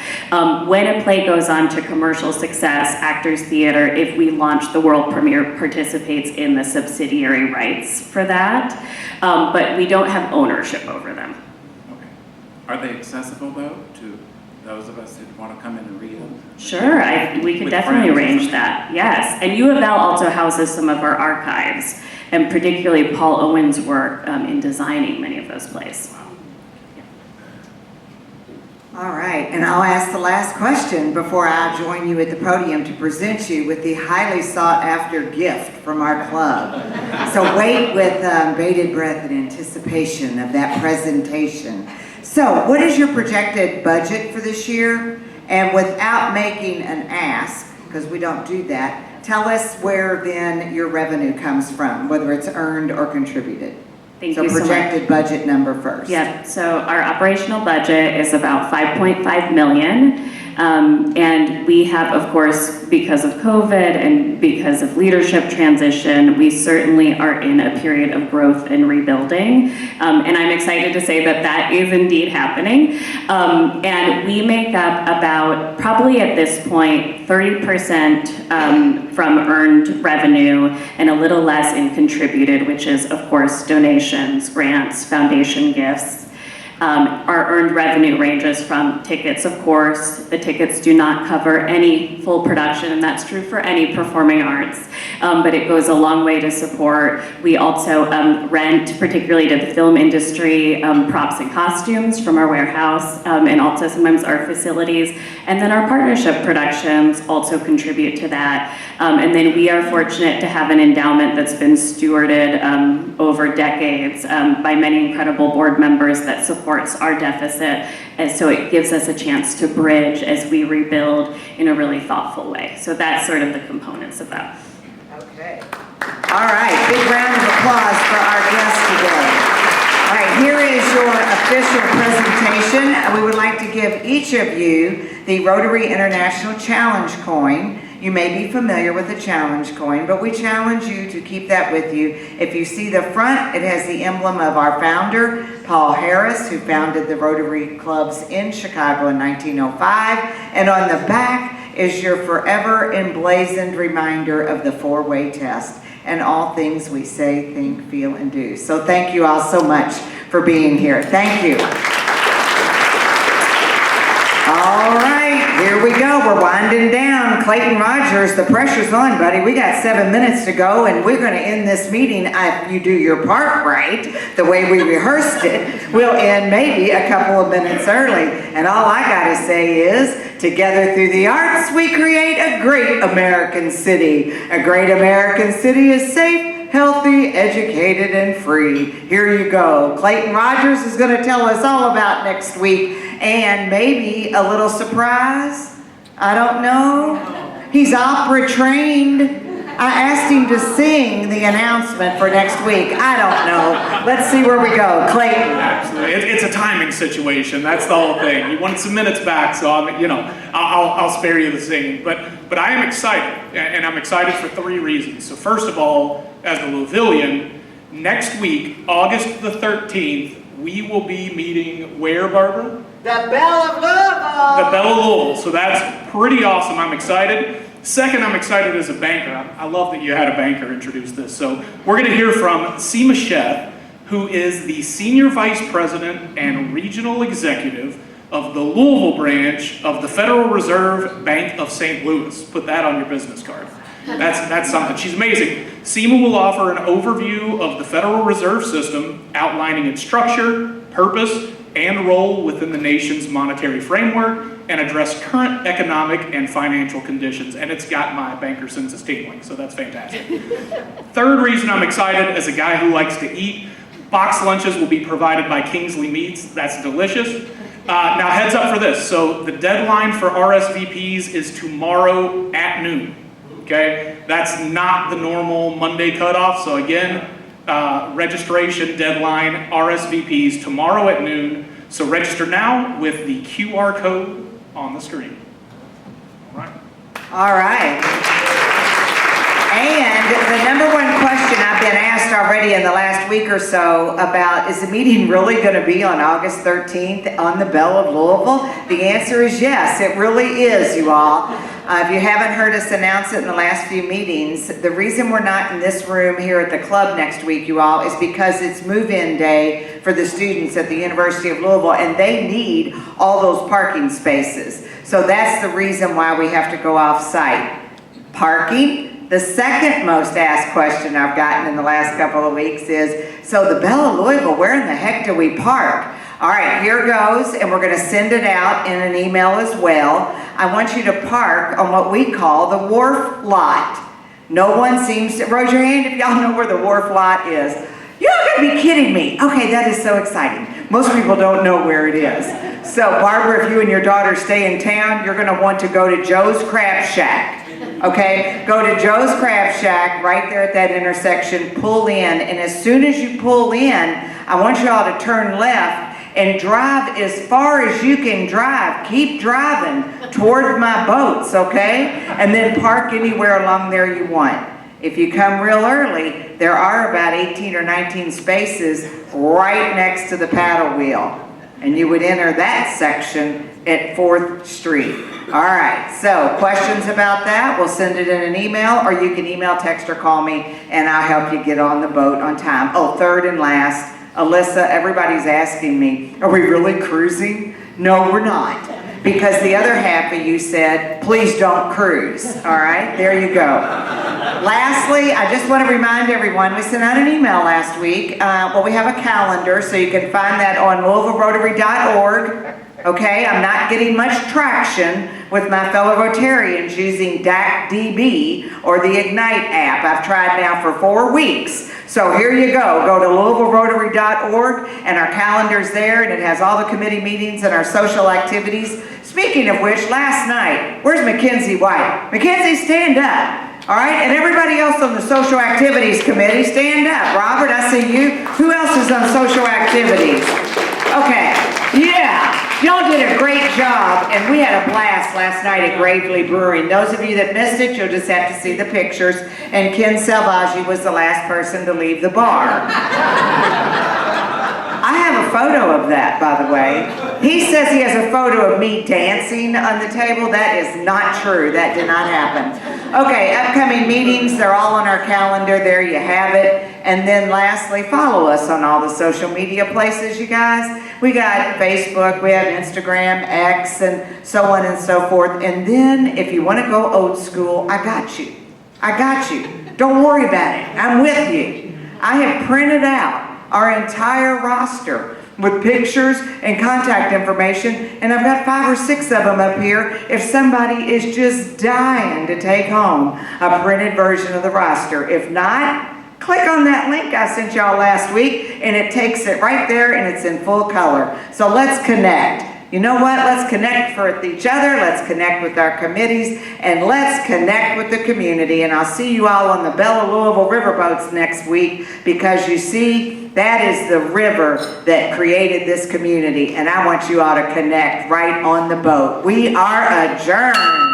When a play goes on to commercial success, Actors Theater, if we launch the world premiere, participates in the subsidiary rights for that. But we don't have ownership over them. Okay. Are they accessible, though, to those of us that want to come in and read them. Sure, we could With definitely friends. arrange that, yes. And U of L also houses some of our archives, and particularly Paul Owen's work in designing many of those plays. All right, and I'll ask the last question before I join you at the podium to present you with the highly sought after gift from our club. So wait with bated breath and anticipation of that presentation. So what is your projected budget for this year? And without making an ask, because we don't do that, tell us where then your revenue comes from, whether it's earned or contributed. Thank So you so much. projected budget number first. Yep, so our operational budget is about 5.5 million. And we have, of course, because of COVID and because of leadership transition, we certainly are in a period of growth and rebuilding. And I'm excited to say that that is indeed happening. And we make up about, probably at this point, 30% from earned revenue and a little less in contributed, which is, of course, donations, grants, foundation gifts. Our earned revenue ranges from tickets, of course. The tickets do not cover any full production, and that's true for any performing arts, but it goes a long way to support. We also rent, particularly to the film industry, props and costumes from our warehouse, and also sometimes our facilities. And then our partnership productions also contribute to that. And then we are fortunate to have an endowment that's been stewarded over decades by many incredible board members that supports our deficit, and so it gives us a chance to bridge as we rebuild in a really thoughtful way. So that's sort of the components of that. Okay. All right, big round of applause for our guest today. All right, here is your official presentation. We would like to give each of you the Rotary International Challenge coin. You may be familiar with the challenge coin, but we challenge you to keep that with you. If you see the front, it has the emblem of our founder, Paul Harris, who founded the Rotary clubs in Chicago in 1905. And on the back is your forever emblazoned reminder of the four-way test and all things we say, think, feel, and do. So thank you all so much for being here. Thank you. All right, here we go. We're winding down. Clayton Rogers, the pressure's on, buddy. We got 7 minutes to go, and we're going to end this meeting. If you do your part right, the way we rehearsed it, we'll end maybe a couple of minutes early. And all I got to say is, together through the arts, we create a great American city. A great American city is safe, healthy, educated, and free. Here you go. Clayton Rogers is going to tell us all about next week, and maybe a little surprise. I don't know. He's opera trained. I asked him to sing the announcement for next week. I don't know. Let's see where we go. Clayton. Absolutely. It's a timing situation. That's the whole thing. You wanted some minutes back, so I'll spare you the singing. But I am excited, and I'm excited for 3 reasons. So first of all, as a Louisvillian, next week, August the 13th, we will be meeting where, Barbara? The Belle of Louisville. The Belle of Louisville. So that's pretty awesome. I'm excited. Second, I'm excited as a banker. I love that you had a banker introduce this. So we're going to hear from Seema Sheth, who is the Senior Vice President and Regional Executive of the Louisville branch of the Federal Reserve Bank of St. Louis. Put that on your business card. That's something. She's amazing. Seema will offer an overview of the Federal Reserve System, outlining its structure, purpose, and role within the nation's monetary framework, and address current economic and financial conditions. And it's got my banker senses tingling, so that's fantastic. Third reason I'm excited, as a guy who likes to eat, box lunches will be provided by Kingsley Meats. That's delicious. Now heads up for this. So the deadline for RSVPs is tomorrow at noon. Okay, that's not the normal Monday cutoff. So again, registration deadline, RSVPs tomorrow at noon. So register now with the QR code on the screen. All right. All right. And the number one question I've been asked already in the last week or so about, is the meeting really going to be on August 13th on the Belle of Louisville? The answer is yes, it really is, you all. If you haven't heard us announce it in the last few meetings, the reason we're not in this room here at the club next week, you all, is because it's move-in day for the students at the University of Louisville, and they need all those parking spaces. So that's the reason why we have to go off-site. Parking. The second most asked question I've gotten in the last couple of weeks is, so the Belle of Louisville, where in the heck do we park? All right, here goes, and we're going to send it out in an email as well. I want you to park on what we call the wharf lot. No one seems to, raise your hand if y'all know where the wharf lot is. You're not going to be kidding me. Okay, that is so exciting. Most people don't know where it is. So Barbara, if you and your daughter stay in town, you're going to want to go to Joe's Crab Shack. Okay, go to Joe's Crab Shack right there at that intersection, pull in, and as soon as you pull in, I want you all to turn left and drive as far as you can drive. Keep driving toward my boats, okay? And then park anywhere along there you want. If you come real early, there are about 18 or 19 spaces right next to the paddle wheel. And you would enter that section at 4th Street. All right, so questions about that, we'll send it in an email, or you can email, text, or call me, and I'll help you get on the boat on time. Oh, third and last, Alyssa, everybody's asking me, are we really cruising? No, we're not. Because the other half of you said, please don't cruise. All right, there you go. Lastly, I just want to remind everyone, we sent out an email last week. Well, we have a calendar, so you can find that on LouisvilleRotary.org. Okay, I'm not getting much traction with my fellow Rotarians using DACDB or the Ignite app. I've tried now for 4 weeks. So here you go. Go to LouisvilleRotary.org, and our calendar's there, and it has all the committee meetings and our social activities. Speaking of which, last night, where's Mackenzie White? Mackenzie, stand up. All right, and everybody else on the social activities committee, stand up. Robert, I see you. Who else is on social activities? Okay, yeah. Y'all did a great job, and we had a blast last night at Gravely Brewing. Those of you that missed it, you'll just have to see the pictures. And Ken Selvaggi was the last person to leave the bar. I have a photo of that, by the way. He says he has a photo of me dancing on the table. That is not true. That did not happen. Okay, upcoming meetings, they're all on our calendar. There you have it. And then lastly, follow us on all the social media places, you guys. We got Facebook, we have Instagram, X, and so on and so forth. And then if you want to go old school, I got you. I got you. Don't worry about it. I'm with you. I have printed out our entire roster with pictures and contact information, and I've got 5 or 6 of them up here if somebody is just dying to take home a printed version of the roster. If not, click on that link I sent y'all last week, and it takes it right there, and it's in full color. So let's connect. You know what? Let's connect with each other, let's connect with our committees, and let's connect with the community. And I'll see you all on the Belle of Louisville riverboats next week, because you see, that is the river that created this community, and I want you all to connect right on the boat. We are adjourned.